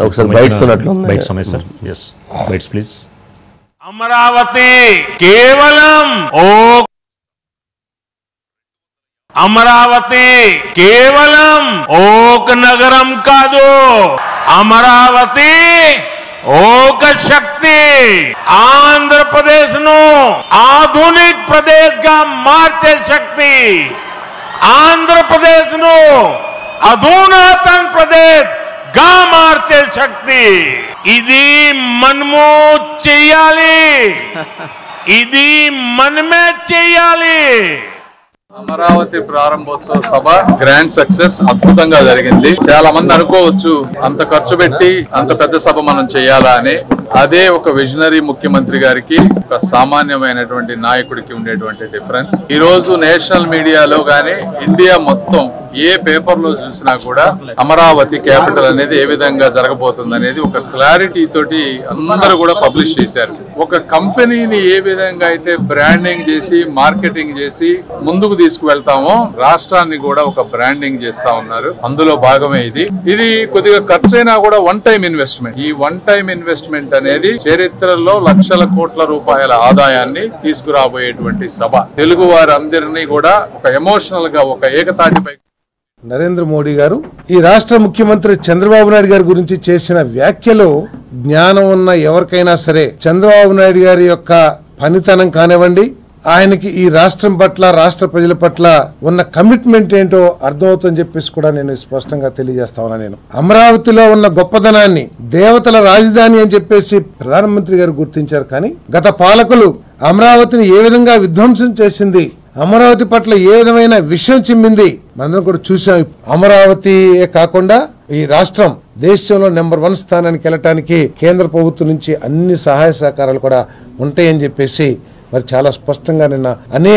ఒకసారి బైట్స్ ఉన్నట్లు బైట్స్ ఉన్నాయి sir. yes bites please. Amaravati కేవలం ఒక నగరం కాదు, అమరావతి ఒక శక్తి. ఆంధ్రప్రదేశ్ ను ఆధునిక ప్రదేశ్ గా మార్చే శక్తి, ఆంధ్రప్రదేశ్ ను అధునాతన ప్రదేశ్ గా మార్చే శక్తి. ఇది మనము చెయ్యాలి, ఇది మనమే చెయ్యాలి. అమరావతి ప్రారంభోత్సవ సభ గ్రాండ్ సక్సెస్, అద్భుతంగా జరిగింది. చాలా మంది అనుకోవచ్చు అంత ఖర్చు పెట్టి అంత పెద్ద సభ మనం చేయాలా అని. అదే ఒక విజనరీ ముఖ్యమంత్రి గారికి, ఒక సామాన్యమైనటువంటి నాయకుడికి ఉండేటువంటి డిఫరెన్స్. ఈ రోజు నేషనల్ మీడియాలో గానీ ఇండియా మొత్తం ఏ పేపర్ లో చూసినా కూడా అమరావతి క్యాపిటల్ అనేది ఏ విధంగా జరగబోతుంది అనేది ఒక క్లారిటీ తోటి అందరూ కూడా పబ్లిష్ చేశారు. ఒక కంపెనీని ఏ విధంగా అయితే బ్రాండింగ్ చేసి మార్కెటింగ్ చేసి ముందుకు తీసుకువెళ్తామో రాష్ట్రాన్ని కూడా ఒక బ్రాండింగ్ చేస్తా ఉన్నారు. అందులో భాగమే ఇది. ఇది కొద్దిగా ఖర్చైనా కూడా వన్ టైం ఇన్వెస్ట్మెంట్. ఈ వన్ టైం ఇన్వెస్ట్మెంట్ అనేది చరిత్రలో లక్షల కోట్ల రూపాయల ఆదాయాన్ని తీసుకురాబోయేటువంటి సభ. తెలుగు వారందరినీ కూడా ఒక ఎమోషనల్ గా ఒక ఏకతాటిపై నరేంద్ర మోడీ గారు ఈ రాష్ట్ర ముఖ్యమంత్రి చంద్రబాబు నాయుడు గారి గురించి చేసిన వ్యాఖ్యలు జ్ఞానం ఉన్న ఎవరికైనా సరే చంద్రబాబు నాయుడు గారి యొక్క పనితనం కానివ్వండి, ఆయనకి ఈ రాష్ట్రం పట్ల రాష్ట్ర ప్రజల పట్ల ఉన్న కమిట్మెంట్ ఏంటో అర్థమవుతుందని చెప్పేసి కూడా నేను స్పష్టంగా తెలియజేస్తా ఉన్నా. నేను అమరావతిలో ఉన్న గొప్పదనాన్ని, దేవతల రాజధాని అని చెప్పేసి ప్రధానమంత్రి గారు గుర్తించారు. కానీ గత పాలకులు అమరావతిని ఏ విధంగా విధ్వంసం చేసింది, అమరావతి పట్ల ఏ విధమైన విషయం చిమ్మింది మనందరం కూడా చూసాం. అమరావతియే కాకుండా ఈ రాష్ట్రం దేశంలో నెంబర్ 1 స్థానానికి వెళ్ళటానికి కేంద్ర ప్రభుత్వం నుంచి అన్ని సహాయ సహకారాలు కూడా ఉంటాయని చెప్పేసి మరి చాలా స్పష్టంగా నిన్న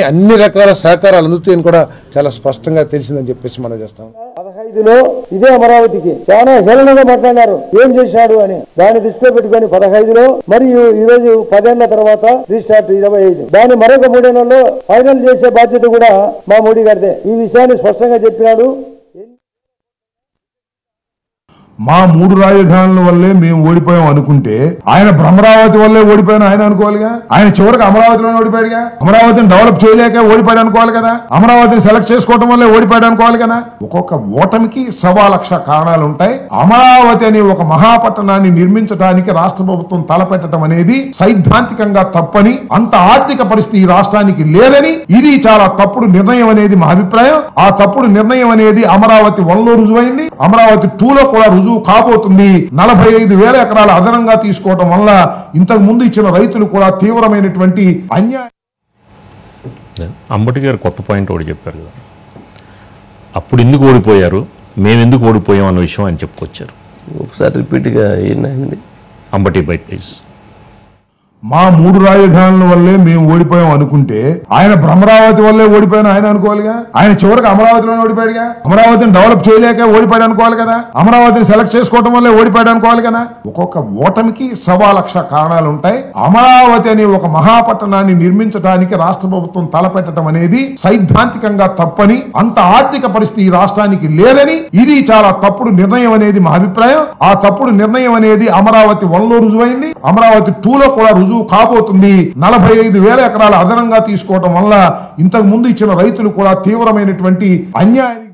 అన్ని రకాల సహకారాలు అందుతాయని కూడా చాలా స్పష్టంగా తెలిసిందని చెప్పేసి మనం చేస్తాం. 15లో ఇదే అమరావతికి చాలా హేళనగా మాట్లాడారు, ఏం చేశాడు అని. దాన్ని దృష్టిలో పెట్టుకుని 15లో మరియు ఈ రోజు 10 ఏళ్ల తర్వాత రీస్టార్ట్ 25. దాన్ని మరొక 3 ఏళ్లలో ఫైనల్ చేసే బాధ్యత కూడా మా మోడీ గారిదే. ఈ విషయాన్ని స్పష్టంగా చెప్పినాడు. మా 3 రాజధానుల వల్లే మేము ఓడిపోయాం అనుకుంటే ఆయన అమరావతి వల్లే ఓడిపోయాను ఆయన అనుకోవాలిగా. ఆయన చివరికి అమరావతిలోనే ఓడిపోయాడుగా. అమరావతిని డెవలప్ చేయలేక ఓడిపోయాడు అనుకోవాలి కదా. అమరావతిని సెలెక్ట్ చేసుకోవడం వల్లే ఓడిపోయాడు అనుకోవాలి కదా. ఒక్కొక్క ఓటమికి 1,00,000 కారణాలు ఉంటాయి. అమరావతి అనే ఒక మహాపట్టణాన్ని నిర్మించడానికి రాష్ట్ర ప్రభుత్వం తలపెట్టడం అనేది సైద్ధాంతికంగా తప్పని, అంత ఆర్థిక పరిస్థితి ఈ రాష్ట్రానికి లేదని, ఇది చాలా తప్పుడు నిర్ణయం అనేది మా అభిప్రాయం. ఆ తప్పుడు నిర్ణయం అనేది అమరావతి 1లో రుజువైంది, అమరావతి 2లో కూడా రుజువు కాబోతుంది. 45,000 ఎకరాల అదనంగా తీసుకోవడం వల్ల ఇంతకు ముందు ఇచ్చిన రైతులు కూడా తీవ్రమైనటువంటి అన్యాయం. అంబటి గారు కొత్త పాయింట్ ఒకటి చెప్పారు కదా, అప్పుడు ఎందుకు ఓడిపోయారు, మేము ఎందుకు ఓడిపోయాం అన్న విషయం ఆయన చెప్పుకొచ్చారు. ఒకసారి రిపీట్గా ఏంటండి అంబటి బై ప్లీజ్. మా 3 రాజధానుల వల్లే మేము ఓడిపోయాం అనుకుంటే ఆయన అమరావతి వల్లే ఓడిపోయాను ఆయన అనుకోవాలిగా. ఆయన చివరికి అమరావతిలోనే ఓడిపోయాడుగా. అమరావతిని డెవలప్ చేయలేక ఓడిపోయాడు అనుకోవాలి కదా. అమరావతిని సెలెక్ట్ చేసుకోవడం వల్లే ఓడిపోయాడు అనుకోవాలి కదా. ఒక్కొక్క ఓటమికి 1,00,000 కారణాలు ఉంటాయి. అమరావతి అనే ఒక మహాపట్టణాన్ని నిర్మించడానికి రాష్ట్ర ప్రభుత్వం తలపెట్టడం అనేది సైద్ధాంతికంగా తప్పని, అంత ఆర్థిక పరిస్థితి ఈ రాష్ట్రానికి లేదని, ఇది చాలా తప్పుడు నిర్ణయం అనేది మా అభిప్రాయం. ఆ తప్పుడు నిర్ణయం అనేది అమరావతి 1లో రుజువైంది, అమరావతి 2లో కూడా రుజువు కాబోతుంది. 45,000 ఎకరాల అదనంగా తీసుకోవడం వల్ల ఇంతకు ముందు ఇచ్చిన రైతులు కూడా తీవ్రమైనటువంటి అన్యాయాన్ని.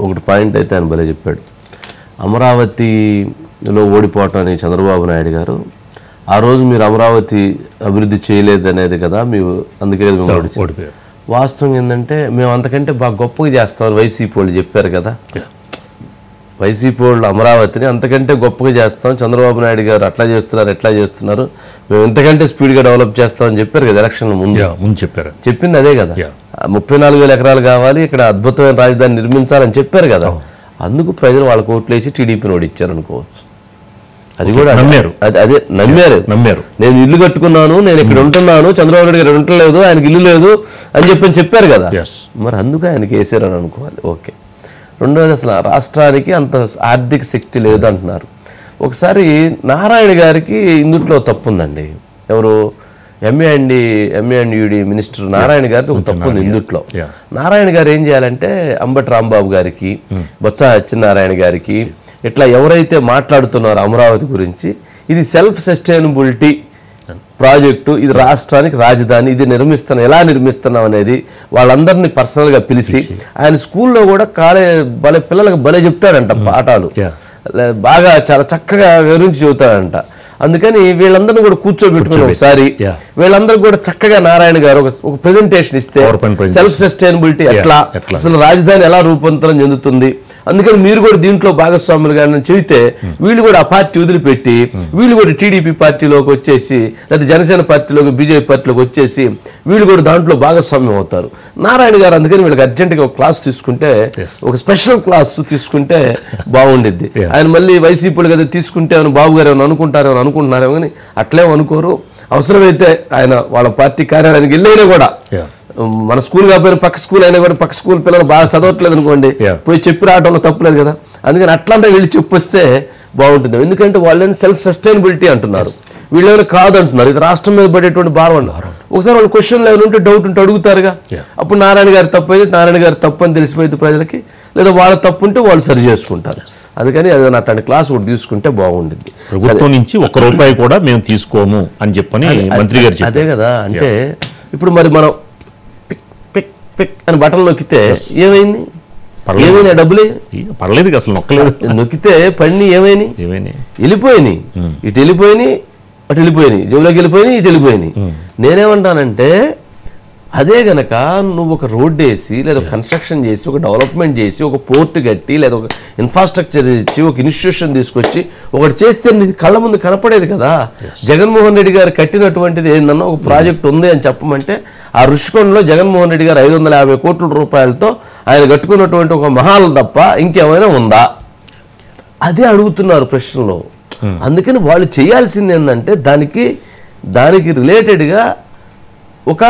ఒకటి పాయింట్ అయితే ఆయన భలే చెప్పాడు. అమరావతిలో ఓడిపోవటం అని చంద్రబాబు నాయుడు గారు ఆ రోజు మీరు అమరావతి అభివృద్ధి చేయలేదనేది కదా, మీరు అందుకే ఓడిపోయారు. వాస్తవం ఏంటంటే మేము అంతకంటే బాగా గొప్పగా చేస్తామని వైసీపీ వాళ్ళు చెప్పారు కదా. వైసీపీ వాళ్ళు అమరావతిని అంతకంటే గొప్పగా చేస్తాం, చంద్రబాబు నాయుడు గారు అట్లా చేస్తున్నారు ఎట్లా చేస్తున్నారు, మేము ఇంతకంటే స్పీడ్గా డెవలప్ చేస్తామని చెప్పారు కదా ఎలక్షన్ ముందు చెప్పారు. చెప్పింది అదే కదా, 34,000 ఎకరాలు కావాలి, ఇక్కడ అద్భుతమైన రాజధాని నిర్మించాలని చెప్పారు కదా. అందుకు ప్రజలు వాళ్ళకు ఓట్లేసి టీడీపీని ఓడిచ్చారు అనుకోవచ్చు. అది కూడా అదే నమ్మారు. నేను ఇల్లు కట్టుకున్నాను, నేను ఇక్కడ ఉంటున్నాను, చంద్రబాబు నాయుడు గారు ఉండలేదు, ఆయనకి ఇల్లు లేదు అని చెప్పారు కదా. మరి అందుకు ఆయనకి వేసారని అనుకోవాలి. ఓకే. రెండోది అసలు రాష్ట్రానికి అంత ఆర్థిక శక్తి లేదు అంటున్నారు. ఒకసారి నారాయణ గారికి ఇందుట్లో తప్పు ఉందండి. ఎవరు MA and UD minister Narayana గారిది ఒక తప్పు ఉంది ఇందుట్లో. Yeah. నారాయణ గారు ఏం చేయాలంటే అంబటి రాంబాబు గారికి, బొత్స సత్యనారాయణ గారికి ఇట్లా ఎవరైతే మాట్లాడుతున్నారో అమరావతి గురించి, ఇది సెల్ఫ్ సస్టైనబిలిటీ ప్రాజెక్టు, ఇది రాష్ట్రానికి రాజధాని, ఇది ఎలా నిర్మిస్తున్నాం అనేది వాళ్ళందరినీ పర్సనల్గా పిలిచి ఆయన స్కూల్లో కూడా భలే పిల్లలకు భలే చెప్తాడంట పాఠాలు, బాగా చాలా చక్కగా వివరించి చెబుతాడంట. అందుకని వీళ్ళందరినీ కూడా కూర్చోబెట్టుకుని ఒకసారి వీళ్ళందరూ కూడా చక్కగా నారాయణ గారు ఒక ప్రెజెంటేషన్ ఇస్తే సెల్ఫ్ సస్టైనబిలిటీ ఎట్లా, అసలు రాజధాని ఎలా రూపాంతరం చెందుతుంది, అందుకని మీరు కూడా దీంట్లో భాగస్వాములుగా చెబితే వీళ్ళు కూడా ఆ పార్టీ వదిలిపెట్టి వీళ్ళు కూడా టీడీపీ పార్టీలోకి వచ్చేసి లేదా జనసేన పార్టీలోకి బీజేపీ పార్టీలోకి వచ్చేసి వీళ్ళు కూడా దాంట్లో భాగస్వామ్యం అవుతారు. నారాయణ గారు అందుకని వీళ్ళకి అర్జెంటుగా ఒక క్లాస్ తీసుకుంటే, ఒక స్పెషల్ క్లాస్ తీసుకుంటే బాగుండిద్ది. ఆయన మళ్ళీ వైసీపీలు కదా తీసుకుంటే ఏమైనా బాబు గారు ఏమైనా అనుకుంటున్నారేమో కానీ అట్లేమో అనుకోరు. అవసరమైతే ఆయన వాళ్ళ పార్టీ కార్యాలయానికి వెళ్ళైనా కూడా, మన స్కూల్ కాకపోయినా పక్క స్కూల్ అయినా కూడా, పక్క స్కూల్ పిల్లలు బాగా చదవట్లేదు అనుకోండి, పోయి చెప్పి రావడంలో తప్పులేదు కదా. అందుకని అట్లంతా వెళ్ళి చెప్పొస్తే బాగుంటుంది. ఎందుకంటే వాళ్ళని సెల్ఫ్ సస్టైనబిలిటీ అంటున్నారు, వీళ్ళేమైనా కాదంటున్నారు. ఇది రాష్ట్రం మీద పడేటువంటి భారం అన్నారు. ఒకసారి వాళ్ళు క్వశ్చన్లు ఏమైనా ఉంటే డౌట్ ఉంటే అడుగుతారుగా. అప్పుడు నారాయణ గారి తప్పు అయితే నారాయణ గారి తప్పు అని తెలిసిపోయింది ప్రజలకి, లేదా వాళ్ళ తప్పు ఉంటే వాళ్ళు సరి చేసుకుంటారు. అందుకని ఏదైనా అట్లాంటి క్లాస్ ఒకటి తీసుకుంటే బాగుంటుంది. ప్రభుత్వం నుంచి ₹1 కూడా మేము తీసుకోము అని చెప్పని మంత్రి గారు చెప్పారు. అదే కదా, అంటే ఇప్పుడు మరి మనం పిక్ అని బటన్ నొక్కితే ఏమైంది? ఏమైనా డబ్బులే పర్లేదు, అసలు నొక్కలేదు. నొక్కితే పడిని ఏమైనా వెళ్ళిపోయినాయి, ఇటు వెళ్ళిపోయినాయి, అటు వెళ్ళిపోయినాయి, జేబులోకి వెళ్ళిపోయినాయి, ఇటు వెళ్ళిపోయినాయి. నేనేమంటానంటే అదే గనక నువ్వు ఒక రోడ్డు వేసి లేదా కన్స్ట్రక్షన్ చేసి ఒక డెవలప్మెంట్ చేసి ఒక పోర్ట్ కట్టి లేదా ఒక ఇన్ఫ్రాస్ట్రక్చర్ ఇచ్చి ఒక ఇన్స్టిట్యూషన్ తీసుకొచ్చి ఒకటి చేస్తే నీది కళ్ళ ముందు కనపడేది కదా. జగన్మోహన్ రెడ్డి గారు కట్టినటువంటిది ఏందన్నా ఒక ప్రాజెక్ట్ ఉంది అని చెప్పమంటే ఆ ఋషికొండలో జగన్మోహన్ రెడ్డి గారు 550 కోట్ల రూపాయలతో ఆయన కట్టుకున్నటువంటి ఒక మహాల్ తప్ప ఇంకేమైనా ఉందా? అదే అడుగుతున్నారు ప్రశ్నలో. అందుకని వాళ్ళు చేయాల్సింది ఏంటంటే దానికి రిలేటెడ్గా ఒక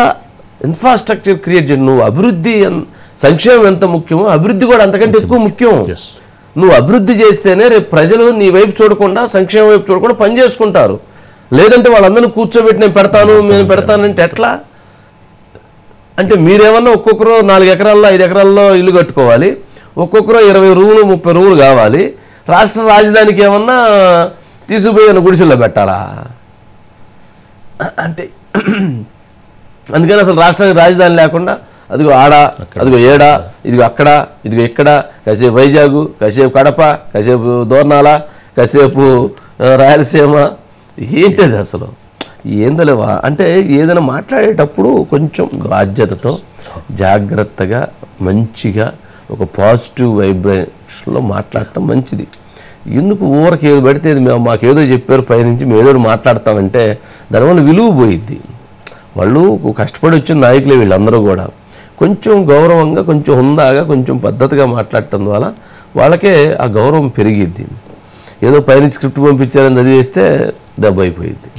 ఇన్ఫ్రాస్ట్రక్చర్ క్రియేట్ చేయండి. నువ్వు అభివృద్ధి సంక్షేమం ఎంత ముఖ్యమో అభివృద్ధి కూడా అంతకంటే ఎక్కువ ముఖ్యం. నువ్వు అభివృద్ధి చేస్తేనే రేపు ప్రజలు నీ వైపు చూడకుండా సంక్షేమం వైపు చూడకుండా పని చేసుకుంటారు. లేదంటే వాళ్ళందరినీ కూర్చోబెట్టి నేను పెడతానంటే ఎట్లా? అంటే మీరేమన్నా ఒక్కొక్కరు 4 ఎకరాల్లో 5 ఎకరాల్లో ఇల్లు కట్టుకోవాలి, ఒక్కొక్కరు 20 రూములు 30 రూములు కావాలి. రాష్ట్ర రాజధానికి ఏమన్నా తీసుకుపోయి గుడిసెల్లో పెట్టాలా? అంటే అందుకని అసలు రాష్ట్రానికి రాజధాని లేకుండా అదిగో ఆడ, అదిగో ఏడ, ఇదిగో అక్కడ, ఇదిగో ఇక్కడ, కాసేపు వైజాగ్, కాసేపు కడప, కాసేపు దోర్నాల, కాసేపు రాయలసీమ. ఏంటిది అసలు? ఏందో లేవా? అంటే ఏదైనా మాట్లాడేటప్పుడు కొంచెం బాధ్యతతో జాగ్రత్తగా మంచిగా ఒక పాజిటివ్ వైబ్రేషన్లో మాట్లాడటం మంచిది. ఎందుకు ఊరికి ఏది పడితే మాకేదో చెప్పారు పైనుంచి మేము ఏదో మాట్లాడతామంటే దానివల్ల విలువ పోయిద్ది. వాళ్ళు కష్టపడి వచ్చిన నాయకులే వీళ్ళందరూ కూడా. కొంచెం గౌరవంగా, కొంచెం హుందాగా, కొంచెం పద్ధతిగా మాట్లాడటం ద్వారా వాళ్ళకే ఆ గౌరవం పెరిగిద్ది. ఏదో పైనుంచి స్క్రిప్ట్ పంపించారని చదివేస్తే దెబ్బ అయిపోయింది.